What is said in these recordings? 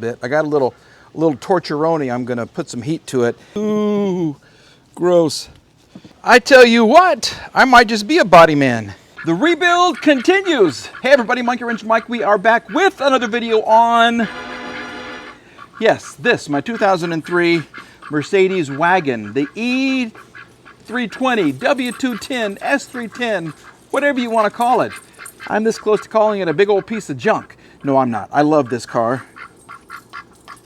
bit. I got a little torturoni. I'm gonna put some heat to it. Ooh, gross. I tell you what, I might just be a body man. The rebuild continues. Hey everybody, Monkey Wrench Mike. We are back with another video on, yes, this, my 2003 Mercedes wagon, the E320, W210, S310, whatever you want to call it. I'm this close to calling it a big old piece of junk. No, I'm not. I love this car.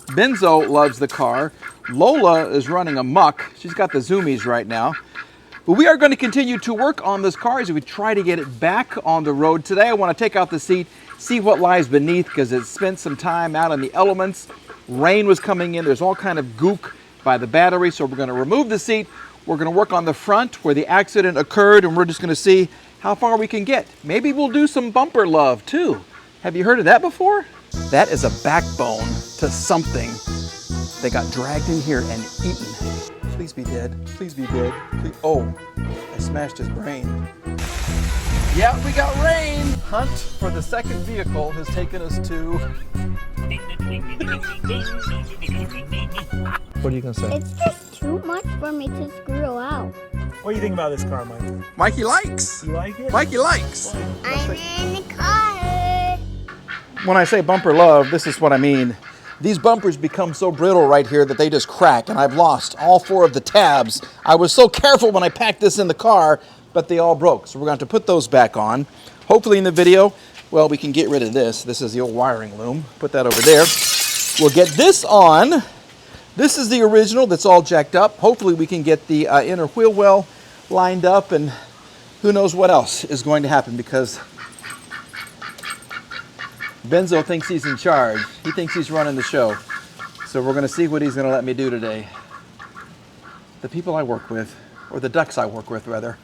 Benzo loves the car. Lola is running amok. She's got the zoomies right now. But we are going to continue to work on this car as we try to get it back on the road. Today I want to take out the seat, see what lies beneath, because it spent some time out in the elements. Rain was coming in. There's all kind of gook by the battery, so we're going to remove the seat. We're going to work on the front where the accident occurred, and we're just going to see how far we can get. Maybe we'll do some bumper love too. Have you heard of that before? That is a backbone to something that got dragged in here and eaten. Please be dead. Please be dead. Please. Oh, I smashed his brain. Yeah, we got rain. Hunt for the second vehicle has taken us to... What are you going to say? It's just too much for me to screw out. What do you think about this car, Mike? Mikey likes. You like it? Mikey likes. I'm in the car. When I say bumper love, this is what I mean. These bumpers become so brittle right here that they just crack, and I've lost all 4 of the tabs. I was so careful when I packed this in the car, but they all broke. So we're going to have to put those back on. Hopefully in the video, well, we can get rid of this. This is the old wiring loom. Put that over there. We'll get this on. This is the original that's all jacked up. Hopefully we can get the inner wheel well lined up, and who knows what else is going to happen, because Benzo thinks he's in charge. He thinks he's running the show. So we're going to see what he's going to let me do today. The people I work with, or the ducks I work with, rather.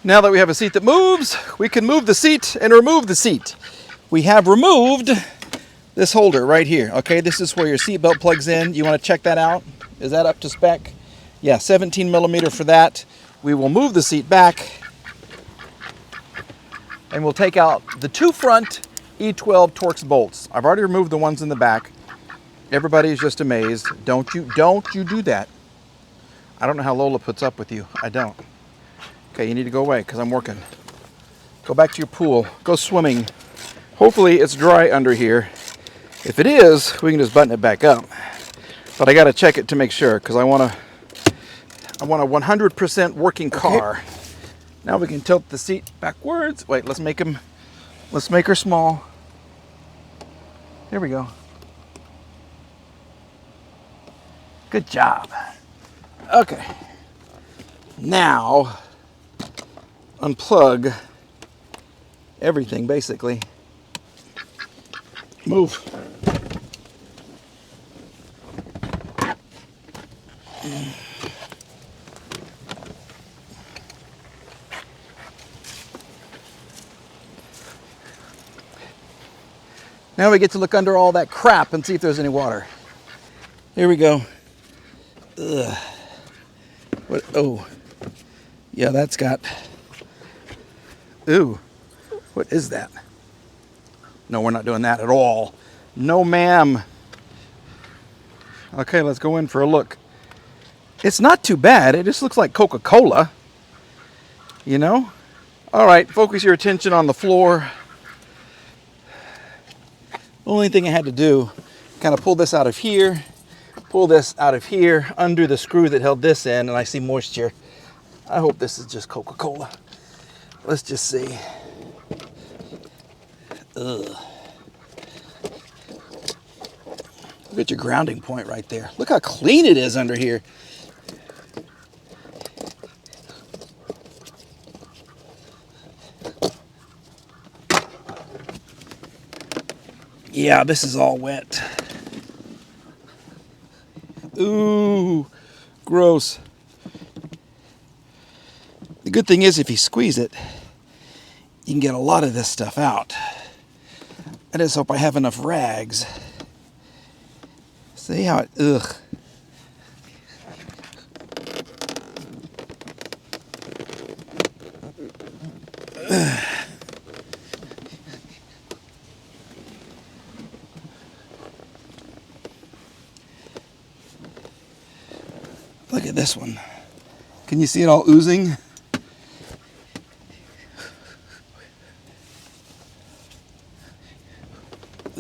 Now that we have a seat that moves, we can move the seat and remove the seat. We have removed this holder right here. Okay, this is where your seatbelt plugs in. You want to check that out? Is that up to spec? Yeah, 17 millimeter for that. We will move the seat back, and we'll take out the 2 front E12 Torx bolts. I've already removed the ones in the back. Everybody's just amazed. Don't you do that. I don't know how Lola puts up with you. I don't. Okay, you need to go away because I'm working. Go back to your pool. Go swimming. Hopefully it's dry under here. If it is, we can just button it back up. But I got to check it to make sure, because I want a 100% working car. Okay. Now we can tilt the seat backwards. Wait, let's make her small. There we go. Good job. Okay. Now, unplug everything, basically. Move. Now we get to look under all that crap and see if there's any water. Here we go. Ugh. What? Oh. Yeah, that's got... Ooh. What is that? No, we're not doing that at all. No, ma'am. Okay, let's go in for a look. It's not too bad. It just looks like Coca-Cola. You know? All right, focus your attention on the floor. Only thing I had to do, kind of pull this out of here, pull this out of here, undo the screw that held this in, and I see moisture. I hope this is just Coca-Cola. Let's just see. Ugh. Look at your grounding point right there. Look how clean it is under here. Yeah, this is all wet. Ooh, gross. The good thing is if you squeeze it, you can get a lot of this stuff out. I just hope I have enough rags. See how it, ugh. Look at this one. Can you see it all oozing?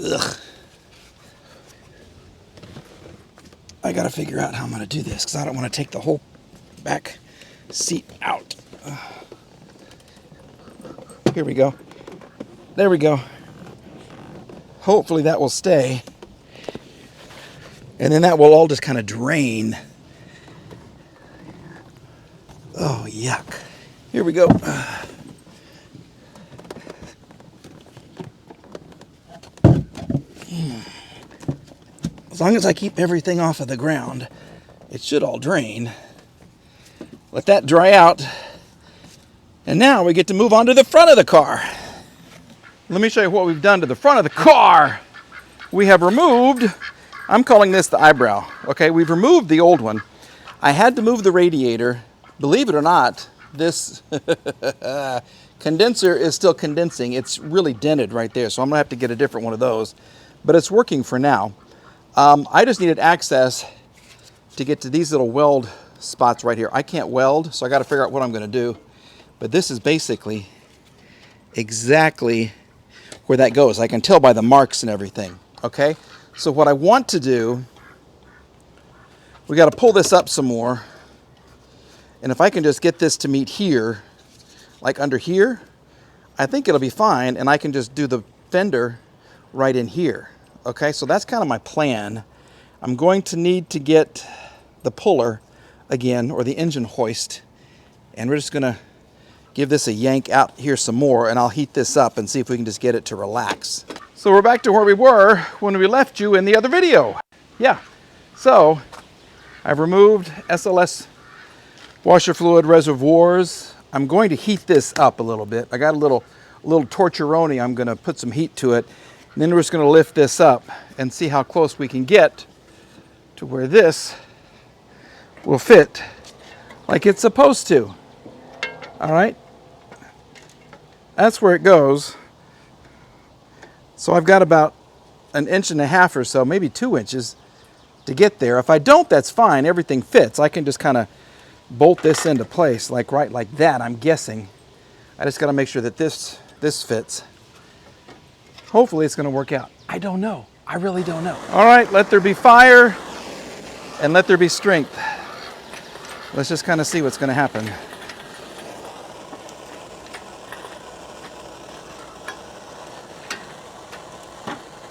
Ugh. I gotta figure out how I'm gonna do this because I don't want to take the whole back seat out. Here we go. There we go. Hopefully that will stay. And then that will all just kind of drain. Oh, yuck. Here we go. As long as I keep everything off of the ground, it should all drain. Let that dry out. And now we get to move on to the front of the car. Let me show you what we've done to the front of the car. We have removed, I'm calling this the eyebrow. Okay, we've removed the old one. I had to move the radiator. Believe it or not, this condenser is still condensing. It's really dented right there, so I'm gonna have to get a different one of those. But it's working for now. I just needed access to get to these little weld spots right here. I can't weld, so I gotta figure out what I'm gonna do. But this is basically exactly where that goes. I can tell by the marks and everything, okay? So what I want to do, we gotta pull this up some more. And if I can just get this to meet here, like under here, I think it'll be fine, and I can just do the fender right in here. Okay, so that's kind of my plan. I'm going to need to get the puller again, or the engine hoist, and we're just gonna give this a yank out here some more, and I'll heat this up and see if we can just get it to relax. So we're back to where we were when we left you in the other video. Yeah, so I've removed SLS washer fluid reservoirs. I'm going to heat this up a little bit. I got a little torcheroni. I'm gonna put some heat to it. And then we're just gonna lift this up and see how close we can get to where this will fit like it's supposed to. All right, that's where it goes. So I've got about 1.5 inches or so, maybe 2 inches to get there. If I don't, that's fine, everything fits. I can just kind of bolt this into place like right like that, I'm guessing. I just gotta make sure that this fits. Hopefully it's gonna work out. I don't know, I really don't know. All right, let there be fire and let there be strength. Let's just kind of see what's gonna happen.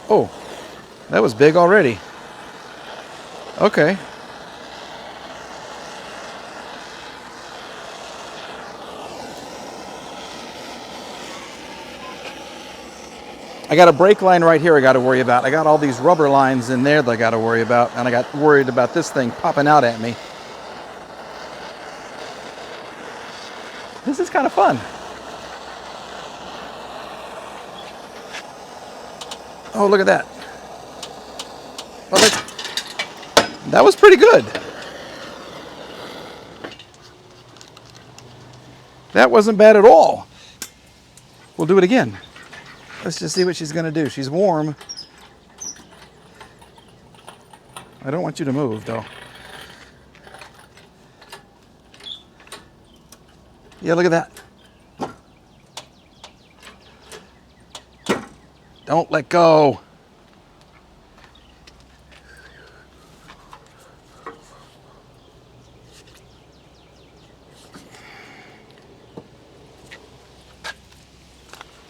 Oh, that was big already. Okay. I got a brake line right here I got to worry about. I got all these rubber lines in there that I got to worry about, and I got worried about this thing popping out at me. This is kind of fun. Oh, look at that. Well, that was pretty good. That wasn't bad at all. We'll do it again. Let's just see what she's gonna do. She's warm. I don't want you to move though. Yeah, look at that. Don't let go.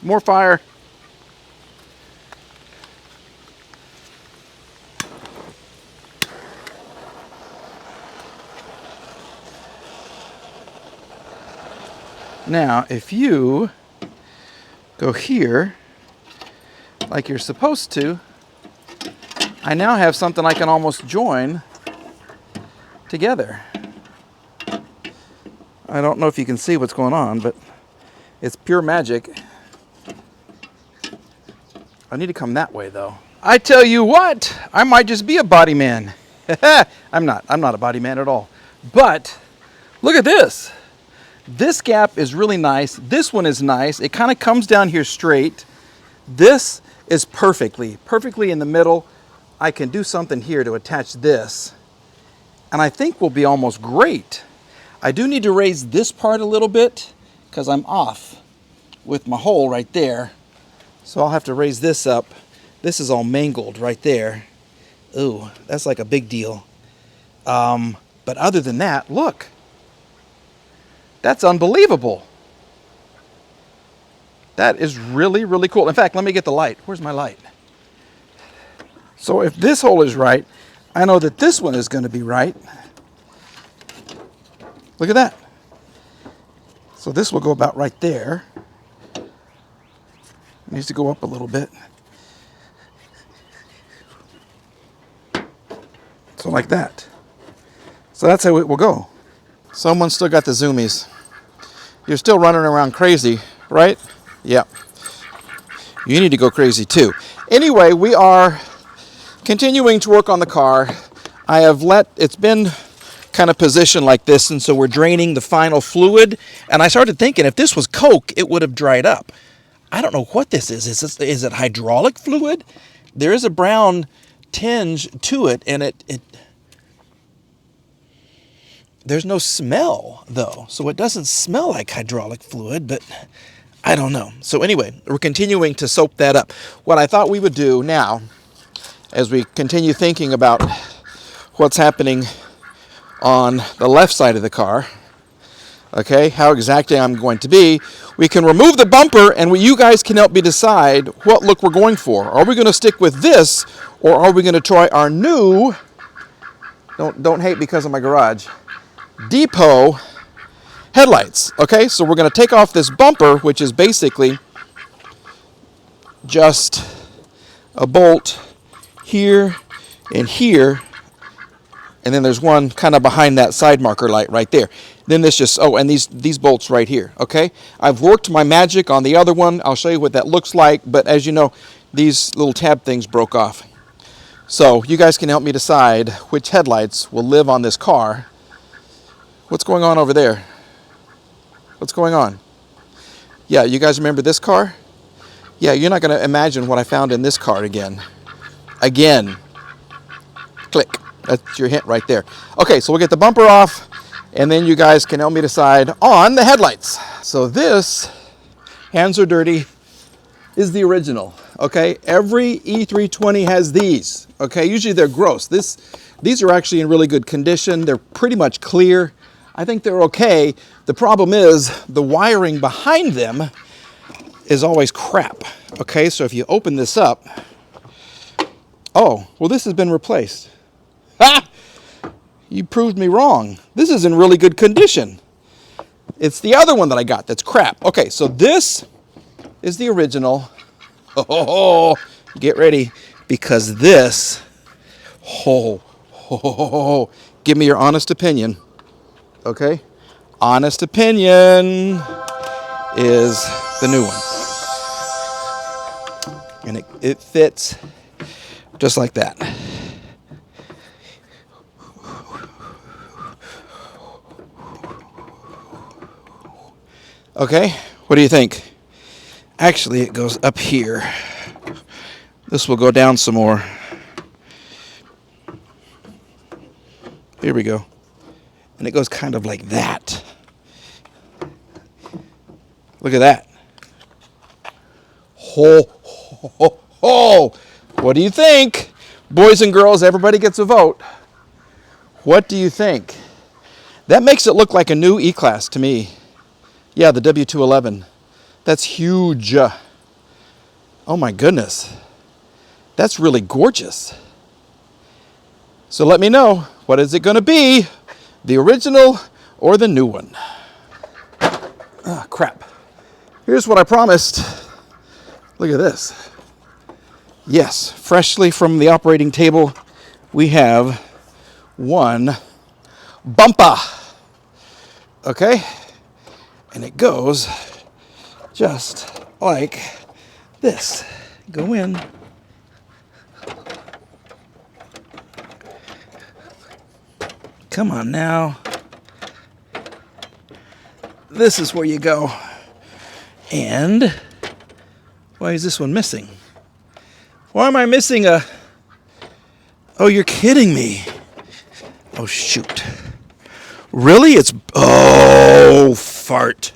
More fire. Now, if you go here like you're supposed to, I now have something I can almost join together. I don't know if you can see what's going on, but it's pure magic. I need to come that way though. I tell you what, I might just be a body man. I'm not a body man at all. But look at this. This gap is really nice. This one is nice. It kind of comes down here straight. This is perfectly in the middle. I can do something here to attach this. and I think will be almost great. I do need to raise this part a little bit because I'm off with my hole right there. So I'll have to raise this up. This is all mangled right there. Ooh, that's like a big deal. But other than that, look. That's unbelievable. That is really, really cool. In fact, let me get the light. Where's my light? So if this hole is right, I know that this one is going to be right. Look at that. So this will go about right there. It needs to go up a little bit. So like that. So that's how it will go. Someone still got the zoomies. You're still running around crazy, right? Yeah. You need to go crazy too. Anyway, we are continuing to work on the car. I have it's been kind of positioned like this, and so we're draining the final fluid. And I started thinking, if this was Coke, it would have dried up. I don't know what this is. Is it hydraulic fluid? There is a brown tinge to it, and there's no smell, though. So it doesn't smell like hydraulic fluid, but I don't know. So anyway, we're continuing to soap that up. What I thought we would do now, as we continue thinking about what's happening on the left side of the car, okay, how exactly I'm going to be, we can remove the bumper, and you guys can help me decide what look we're going for. Are we going to stick with this, or are we going to try our new, don't hate because of my garage, depot headlights? Okay, so we're going to take off this bumper, which is basically just a bolt here and here, and then there's one kind of behind that side marker light right there. Then this just, and these bolts right here, okay? I've worked my magic on the other one. I'll show you what that looks like, but as you know, these little tab things broke off. So you guys can help me decide which headlights will live on this car. What's going on over there? What's going on? Yeah, you guys remember this car? Yeah, you're not going to imagine what I found in this car again. Again. Click. That's your hint right there. Okay, so we'll get the bumper off, and then you guys can help me decide on the headlights. So this, hands are dirty, is the original. Okay, every E320 has these. Okay, usually they're gross. These are actually in really good condition. They're pretty much clear. I think they're okay. The problem is the wiring behind them is always crap. Okay, so if you open this up, oh, well, this has been replaced. Ah! You proved me wrong. This is in really good condition. It's the other one that I got that's crap. Okay, so this is the original. Oh, get ready, because this, give me your honest opinion. Okay? Honest opinion is the new one. And it fits just like that. Okay, what do you think? Actually, it goes up here. This will go down some more. Here we go. And it goes kind of like that. Look at that. What do you think? Boys and girls, everybody gets a vote. What do you think? That makes it look like a new E-Class to me. Yeah, the W211. That's huge. Oh my goodness. That's really gorgeous. So let me know, what is it going to be? The original or the new one? Ah, crap. Here's what I promised. Look at this. Yes, freshly from the operating table, we have one bumper. Okay? And it goes just like this. Go in. Come on now. This is where you go. And why is this one missing? Why am I missing a... Oh, you're kidding me. Oh, shoot. Really? It's... Oh, fart.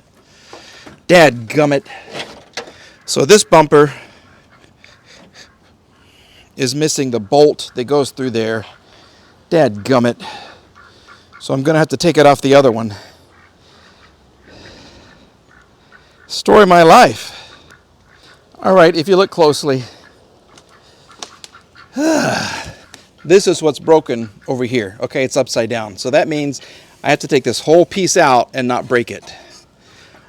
Dadgummit. So this bumper is missing the bolt that goes through there. Dadgummit. So I'm going to have to take it off the other one. Story of my life. All right, if you look closely, this is what's broken over here. Okay, it's upside down. So that means I have to take this whole piece out and not break it.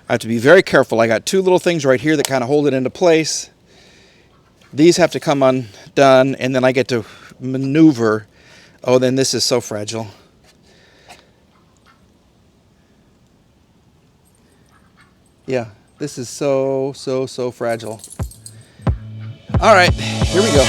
I have to be very careful. I got two little things right here that kind of hold it into place. These have to come undone, and then I get to maneuver. Oh, then this is so fragile. Yeah, this is so fragile. All right, here we go.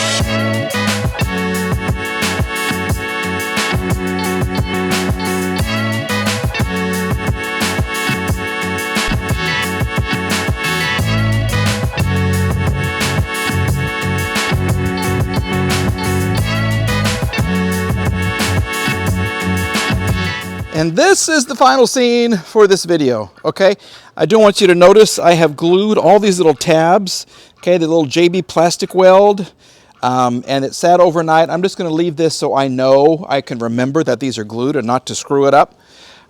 And this is the final scene for this video, okay? I do want you to notice I have glued all these little tabs, okay, the little JB plastic weld, and it sat overnight. I'm just going to leave this so I know, I can remember that these are glued and not to screw it up.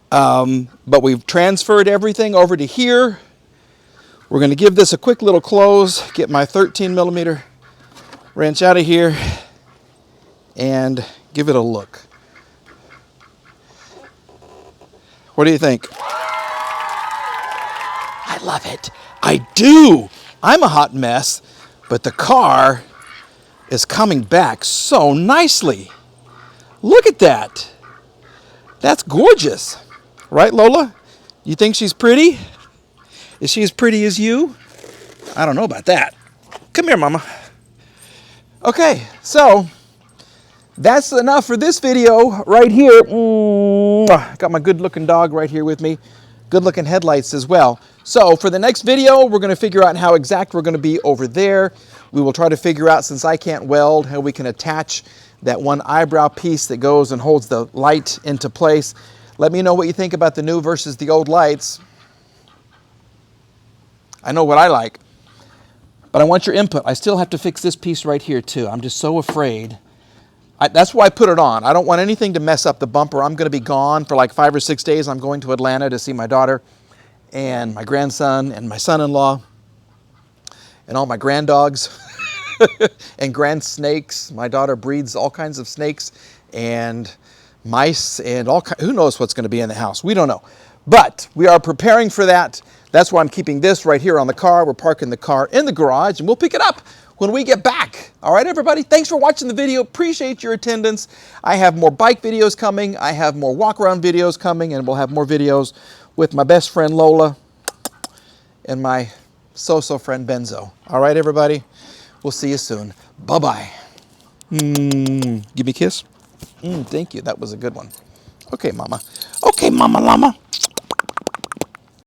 But we've transferred everything over to here. We're going to give this a quick little close, get my 13mm wrench out of here, and give it a look. What do you think? I love it. I do. I'm a hot mess, but the car is coming back so nicely. Look at that. That's gorgeous. Right, Lola? You think she's pretty? Is she as pretty as you? I don't know about that. Come here, Mama. Okay, so that's enough for this video right here. Got my good-looking dog right here with me. Good-looking headlights as well. So for the next video, we're going to figure out how exact we're going to be over there. We will try to figure out, since I can't weld, how we can attach that one eyebrow piece that goes and holds the light into place. Let me know what you think about the new versus the old lights. I know what I like, but I want your input. I still have to fix this piece right here too. I'm just so afraid. That's why I put it on. I don't want anything to mess up the bumper. I'm going to be gone for like 5 or 6 days. I'm going to Atlanta to see my daughter and my grandson and my son-in-law and all my granddogs and grand snakes. My daughter breeds all kinds of snakes and mice and who knows what's going to be in the house. We don't know. But we are preparing for that. That's why I'm keeping this right here on the car. We're parking the car in the garage and we'll pick it up when we get back. All right, everybody, thanks for watching the video. Appreciate your attendance. I have more bike videos coming. I have more walk around videos coming, and we'll have more videos with my best friend Lola and my so-so friend Benzo. All right, everybody, we'll see you soon. Bye-bye. Give me a kiss. Thank you, that was a good one. Okay, Mama. Okay, Mama Llama.